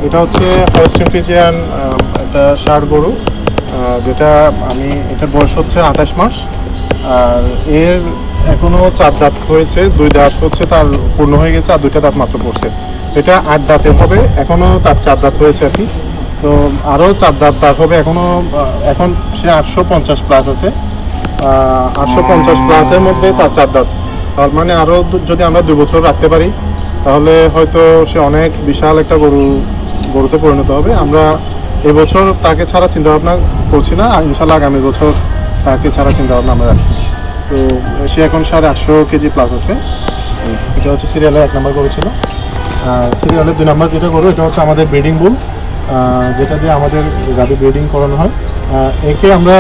এটা হচ্ছে Holstein Friesian একটা ষাঁড় গরু, যেটা এটার বয়স হচ্ছে 28 মাস। আর এর এখনো 4 দাঁত হয়েছে, 2 দাঁত হচ্ছে তার পূর্ণ হয়ে গেছে, আর 2টা দাঁত মাত্র পড়ছে। এটা 8 দাঁতের হবে, এখনো তার 4 দাঁত হয়েছে আর কি। তো আরও 4 দাঁত তার হবে এখনো। এখন সে 850 প্লাস আছে, 850 প্লাসের মধ্যে তার 4 দাঁত। তার মানে আরও যদি আমরা 2 বছর রাখতে পারি তাহলে হয়তো সে অনেক বিশাল একটা গরুতে পরিণত হবে। আমরা এবছর তাকে ছাড়া চিন্তা ভাবনা করছি না, ইনশাল্লাহ আগামী বছর তাকে ছাড়া চিন্তা ভাবনা আমরা রাখছি। তো সে এখন 850 কেজি প্লাস আছে। এটা হচ্ছে সিরিয়ালের 1 নম্বর গরু ছিল। সিরিয়ালের 2 নম্বর যেটা গরু, এটা হচ্ছে আমাদের ব্রিডিং বুল, যেটা দিয়ে আমাদের গাভী ব্রিডিং করানো হয়। একে আমরা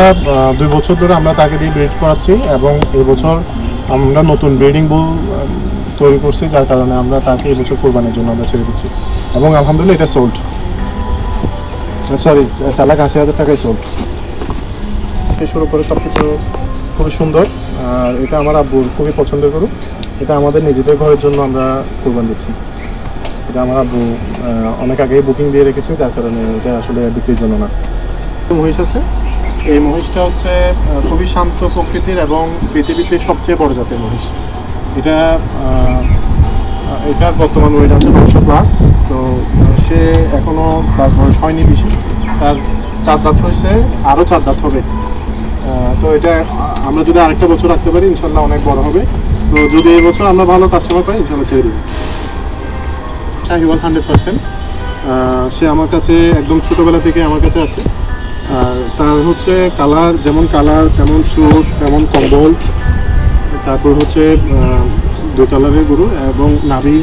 2 বছর ধরে আমরা তাকে দিয়ে ব্রিড করাচ্ছি, এবং এই বছর আমরা নতুন ব্রিডিং বুল তৈরি করছি, যার কারণে আমরা তাকে এই বছর কোরবানির জন্য আমরা ছেড়ে দিচ্ছি। এবং আলহামদুলিল্লাহ এটা সোল্ড, সরি 4,80,000 টাকায় সোল্ড। শুরু করে সব কিছু খুবই সুন্দর। আর এটা আমার আব্বুর খুবই পছন্দের গরু। এটা আমাদের নিজেদের ঘরের জন্য আমরা কোরবান দিচ্ছি। এটা আমার আব্বু অনেক আগেই বুকিং দিয়ে রেখেছে, যার কারণে এটা আসলে বিক্রির জন্য না। মহিষ আছে, এই মহিষটা হচ্ছে খুবই শান্ত প্রকৃতির এবং পৃথিবীতে সবচেয়ে বড় জাতের মহিষ। এটার বর্তমান ওয়েট আছে 900 প্লাস। তো সে এখনও তার বয়স হয়নি বেশি, তার 4 দাঁত হয়েছে, আরও 4 দাঁত হবে। তো এটা আমরা যদি আরেকটা বছর রাখতে পারি ইনশাল্লাহ অনেক বড় হবে। তো যদি এই বছর আমরা ভালো কাস্টমার পাই ইনশাল্লাহ ছেড়ে দেবো। শাহিওয়াল 100%। সে আমার কাছে একদম ছোটোবেলা থেকে আমার কাছে আছে। আর তার হচ্ছে কালার, যেমন কালার তেমন চোট তেমন কম্বল, তারপর হচ্ছে 2 কালারের গরু, এবং নাভি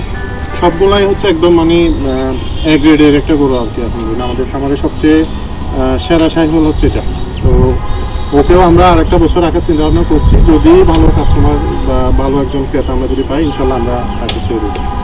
সবগুলাই হচ্ছে একদম মানে এ গ্রেডের একটা গরু আর কি। এখন আমাদের খামারের সবচেয়ে সেরা শাহিওয়াল হচ্ছে এটা। তো ওকেও আমরা আরেকটা বছর রাখার চিন্তা ভাবনা করছি। যদি ভালো কাস্টমার বা ভালো একজন ক্রেতা আমরা যদি পাই ইনশাল্লাহ আমরা তাকে ছেড়ে দেবো।